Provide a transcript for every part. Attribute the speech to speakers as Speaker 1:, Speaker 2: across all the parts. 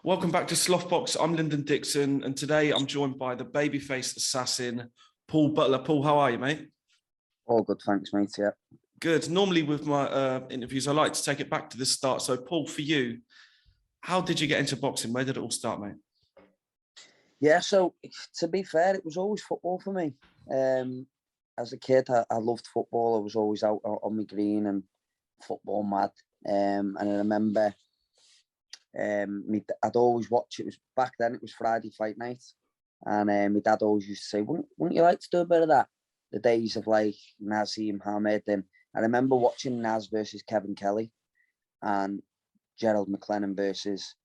Speaker 1: Welcome back to Slothbox. I'm Lyndon Dixon, and today I'm joined by the babyface assassin, Paul Butler. Paul, how are you, mate?
Speaker 2: All good, thanks, mate. Yeah.
Speaker 1: Good. Normally with my interviews, I like to take it back to the start. So, Paul, for you, how did you get into boxing? Where did it all start, mate?
Speaker 2: Yeah, so to be fair, it was always football for me. As a kid, I loved football. I was always out on my green and football mad. And I remember I'd always watch it. Was back then it was Friday fight night, and my dad always used to say, wouldn't you like to do a bit of that? The days of like Nazim Hamed. And I remember watching Naz versus Kevin Kelly and Gerald McLennan versus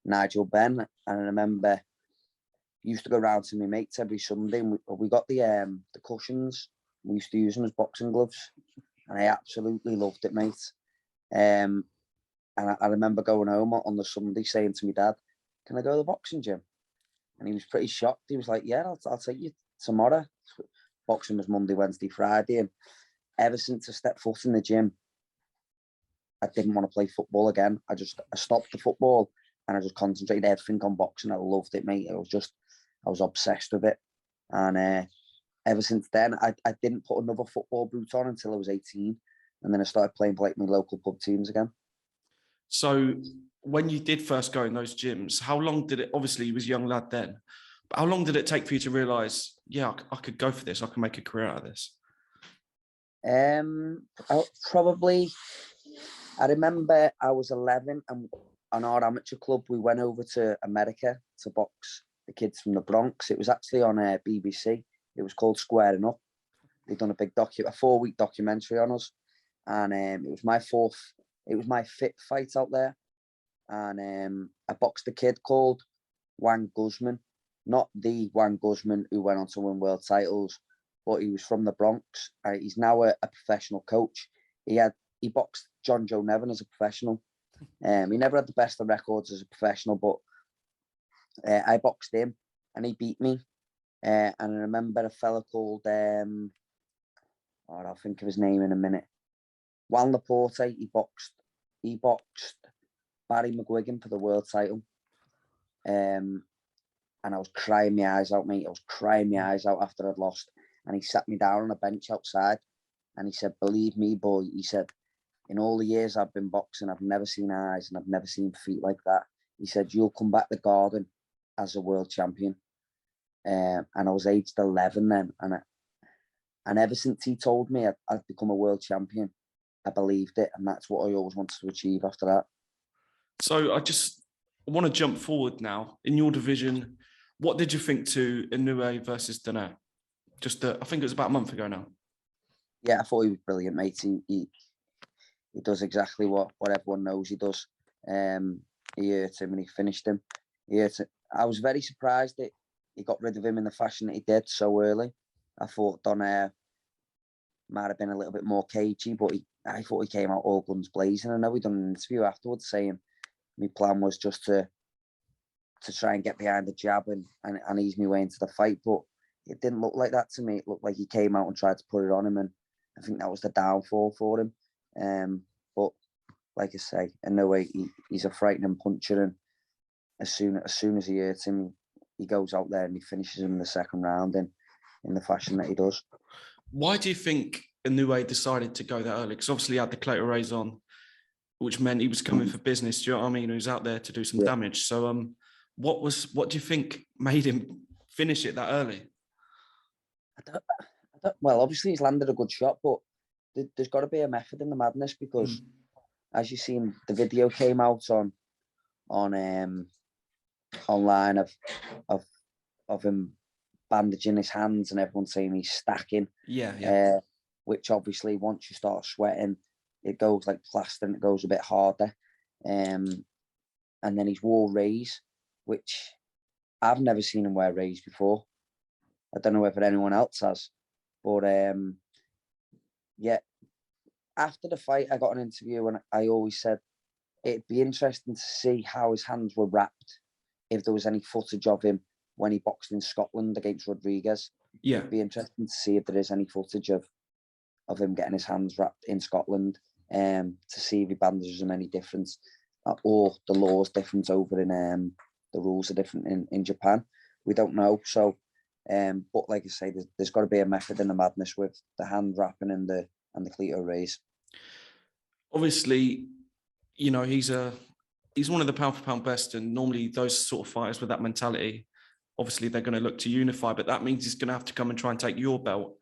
Speaker 2: Nigel Benn. And I remember used to go round to my mates every Sunday, and we got the cushions. We used to use them as boxing gloves, and I absolutely loved it, mate. And I remember going home on the Sunday saying to my dad, "Can I go to the boxing gym?" And he was pretty shocked. He was like, "Yeah, I'll take you tomorrow." Boxing was Monday, Wednesday, Friday, and ever since I stepped foot in the gym, I didn't want to play football again. I stopped the football and I just concentrated everything on boxing. I loved it, mate. I was obsessed with it. And ever since then, I didn't put another football boot on until I was 18. And then I started playing for like my local pub teams again.
Speaker 1: So when you did first go in those gyms, how long did it, obviously you was a young lad then, but how long did it take for you to realise, yeah, I could go for this, I can make a career out of this?
Speaker 2: I remember I was 11 and on our amateur club, we went over to America to box the kids from the Bronx. It was actually on BBC. It was called Squaring Up. They'd done a 4-week documentary on us. And it was my fifth fight out there. And I boxed a kid called Wang Guzman, not the Wang Guzman who went on to win world titles, but he was from the Bronx. He's now a professional coach. He boxed John Joe Nevin as a professional. He never had the best of records as a professional, but I boxed him and he beat me. And I remember a fella called, I'll think of his name in a minute. Juan Laporte, he boxed Barry McGuigan for the world title. And I was crying my eyes out, mate. I was crying my eyes out after I'd lost. And he sat me down on a bench outside and he said, "Believe me, boy," he said, "in all the years I've been boxing, I've never seen eyes and I've never seen feet like that." He said, "You'll come back the garden as a world champion." And I was aged 11 then. And ever since he told me I'd become a world champion, I believed it. And that's what I always wanted to achieve after that.
Speaker 1: So I want to jump forward now. In your division, what did you think to Inoue versus Donaire? I think it was about a month ago now.
Speaker 2: Yeah, I thought he was brilliant, mate. He does exactly what everyone knows he does. He hurt him and he finished him. I was very surprised that he got rid of him in the fashion that he did so early. I thought Donaire might have been a little bit more cagey, but I thought he came out all guns blazing. I know we done an interview afterwards saying my plan was just to try and get behind the jab and ease my way into the fight, but it didn't look like that to me. It looked like he came out and tried to put it on him, and I think that was the downfall for him. But like I say, in no way he's a frightening puncher, and as soon as he hurts him, he goes out there and he finishes him in the second round in the fashion that he does.
Speaker 1: Why do you think Inoue decided to go that early? Because obviously he had the Clayton Rays on, which meant he was coming for business. Do you know what I mean? He was out there to do some damage. So what do you think made him finish it that early?
Speaker 2: Well, obviously he's landed a good shot, but there's got to be a method in the madness, because as you've seen, the video came out on online of him bandaging his hands and everyone saying he's stacking.
Speaker 1: Yeah.
Speaker 2: Which obviously once you start sweating, it goes like plaster and it goes a bit harder. And then he's wore rays, which I've never seen him wear rays before. I don't know whether anyone else has, but yeah. After the fight, I got an interview and I always said it'd be interesting to see how his hands were wrapped, if there was any footage of him when he boxed in Scotland against Rodriguez.
Speaker 1: Yeah.
Speaker 2: It'd be interesting to see if there is any footage of him getting his hands wrapped in Scotland, to see if he bandages them any difference, or the law's different over in the rules are different in Japan. We don't know. So, but like I say, there's got to be a method in the madness with the hand wrapping and the cleato raise.
Speaker 1: Obviously, you know, he's one of the pound for pound best, and normally those sort of fighters with that mentality, obviously they're going to look to unify, but that means he's going to have to come and try and take your belt.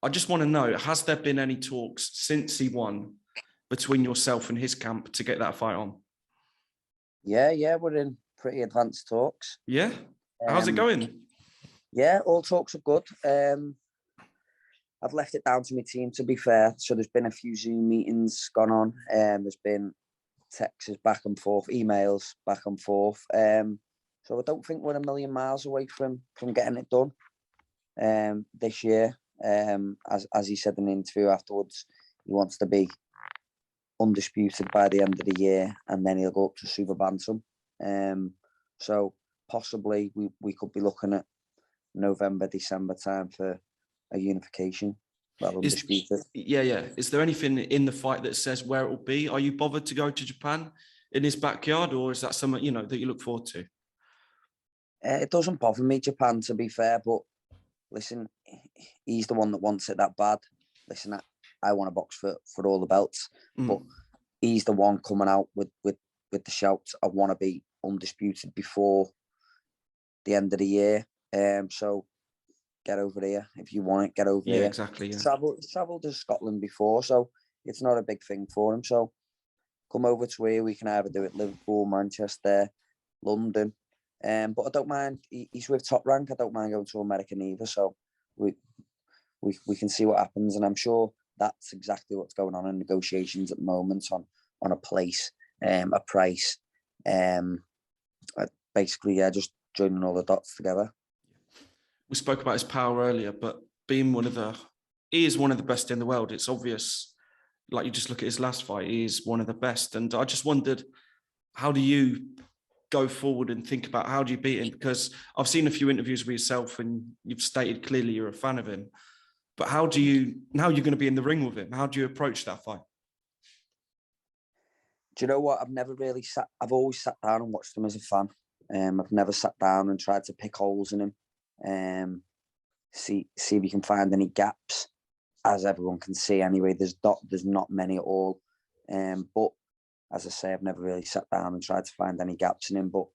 Speaker 1: I just want to know, has there been any talks since he won between yourself and his camp to get that fight on?
Speaker 2: Yeah, we're in pretty advanced talks.
Speaker 1: Yeah? How's it going?
Speaker 2: Yeah, all talks are good. I've left it down to my team, to be fair. So there's been a few Zoom meetings gone on. There's been texts back and forth, emails back and forth. So I don't think we're a million miles away from getting it done this year. As he said in the interview afterwards, he wants to be undisputed by the end of the year, and then he'll go up to super bantam. So possibly we could be looking at November, December time for a unification. Well, undisputed.
Speaker 1: Yeah. Is there anything in the fight that says where it will be? Are you bothered to go to Japan in his backyard, or is that something, you know, that you look forward to?
Speaker 2: It doesn't bother me, Japan, to be fair, but listen, he's the one that wants it that bad. Listen, I want to box for all the belts, but he's the one coming out with the shouts, I want to be undisputed before the end of the year. So get over here if you want it. Get over here.
Speaker 1: Exactly. Yeah.
Speaker 2: Travelled to Scotland before, so it's not a big thing for him. So come over to here. We can either do it Liverpool, Manchester, London. But I don't mind. He's with Top Rank. I don't mind going to America either. So we can see what happens, and I'm sure that's exactly what's going on in negotiations at the moment on a place, a price. Basically, just joining all the dots together.
Speaker 1: We spoke about his power earlier, but being he is one of the best in the world. It's obvious. Like, you just look at his last fight, he is one of the best. And I just wondered, how do you go forward and think about how do you beat him? Because I've seen a few interviews with yourself and you've stated clearly you're a fan of him. But now you're going to be in the ring with him, how do you approach that fight?
Speaker 2: Do you know what? I've always sat down and watched him as a fan. I've never sat down and tried to pick holes in him. See if you can find any gaps. As everyone can see anyway, there's not many at all. But as I say, I've never really sat down and tried to find any gaps in him. But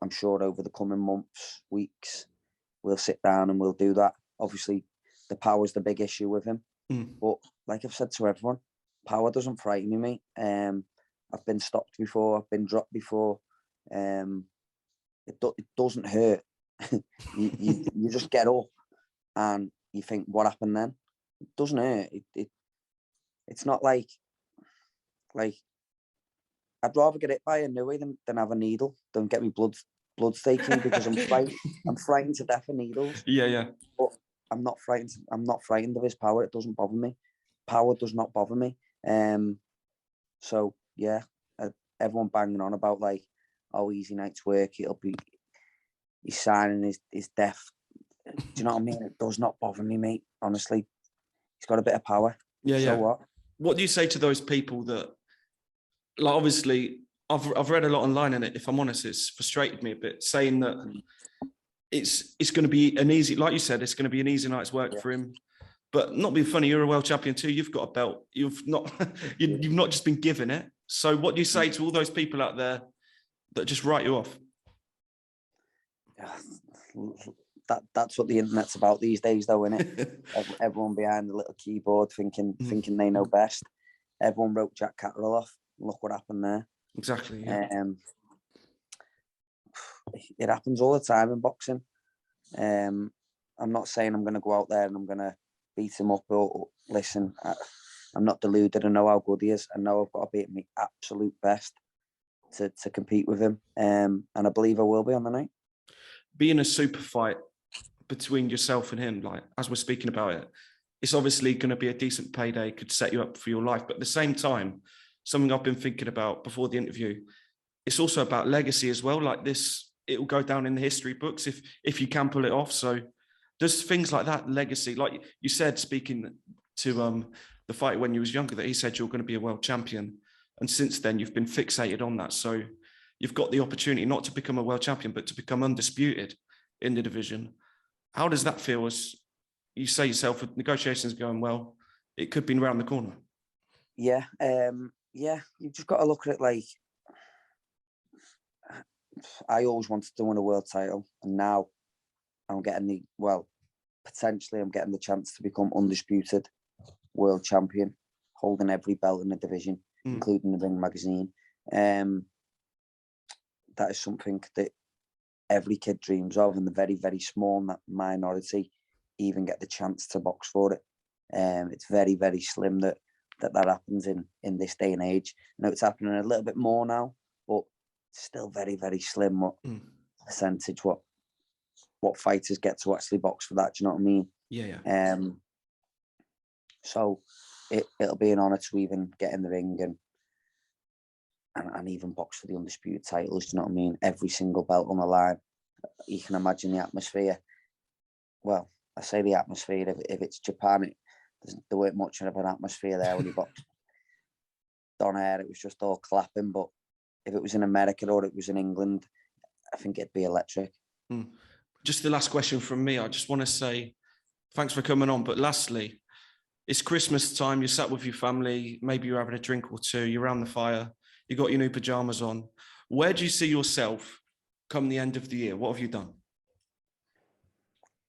Speaker 2: I'm sure over the coming months, weeks, we'll sit down and we'll do that. Obviously, the power's the big issue with him. But like I've said to everyone, power doesn't frighten me, mate. I've been stopped before. I've been dropped before. It doesn't hurt. you just get up and you think, what happened then? It doesn't hurt. It's not like I'd rather get hit by a Inoue than have a needle than get me blood taken, because I'm frightened to death of needles.
Speaker 1: Yeah.
Speaker 2: But I'm not frightened. I'm not frightened of his power. It doesn't bother me. Power does not bother me. So yeah, everyone banging on about like, oh, easy night's work. He's signing his death. Do you know what I mean? It does not bother me, mate. Honestly, he's got a bit of power. So what?
Speaker 1: What do you say to those people that, like, obviously, I've read a lot online, and if I'm honest, it's frustrated me a bit, saying that it's going to be an easy, like you said, it's going to be an easy night's work for him. But not being funny, you're a world champion too. You've got a belt. You've not just been given it. So what do you say to all those people out there that just write you off?
Speaker 2: That's what the internet's about these days, though, isn't it? Everyone behind the little keyboard thinking they know best. Everyone wrote Jack Catterall off. Look what happened there.
Speaker 1: Exactly. Yeah.
Speaker 2: It happens all the time in boxing. I'm not saying I'm going to go out there and I'm going to beat him up. Or listen, I'm not deluded. I know how good he is. I know I've got to be at my absolute best to compete with him. And I believe I will be on the night.
Speaker 1: Being a super fight between yourself and him, like, as we're speaking about it, it's obviously going to be a decent payday, could set you up for your life. But at the same time, something I've been thinking about before the interview, it's also about legacy as well. Like this, it will go down in the history books if you can pull it off. So there's things like that, legacy. Like you said, speaking to the fight when you was younger, that he said you're going to be a world champion. And since then, you've been fixated on that. So you've got the opportunity not to become a world champion, but to become undisputed in the division. How does that feel as you say yourself, with negotiations going well, it could be around the corner?
Speaker 2: Yeah, you've just got to look at it like, I always wanted to win a world title, and now I'm getting potentially I'm getting the chance to become undisputed world champion, holding every belt in the division, including the Ring magazine. That is something that every kid dreams of, and the very, very small minority even get the chance to box for it. It's very, very slim that happens in this day and age. I know it's happening a little bit more now, but still very, very slim percentage what fighters get to actually box for that. Do you know what I mean?
Speaker 1: Yeah.
Speaker 2: So it'll be an honour to even get in the ring and even box for the undisputed titles. Do you know what I mean? Every single belt on the line. You can imagine the atmosphere. Well, I say the atmosphere. If it's Japan, there weren't much of an atmosphere there when he boxed Donaire. It was just all clapping. But if it was in America or it was in England, I think it'd be electric.
Speaker 1: Just the last question from me. I just want to say thanks for coming on. But lastly, it's Christmas time. You're sat with your family. Maybe you're having a drink or two. You're around the fire. You got your new pajamas on. Where do you see yourself come the end of the year? What have you done?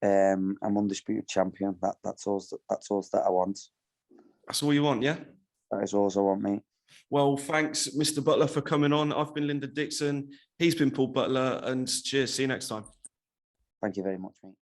Speaker 2: I'm undisputed champion. That's all that I want.
Speaker 1: That's all you want, yeah?
Speaker 2: That is all I want, mate.
Speaker 1: Well, thanks, Mr. Butler, for coming on. I've been Linda Dixon. He's been Paul Butler, and cheers. See you next time.
Speaker 2: Thank you very much, mate.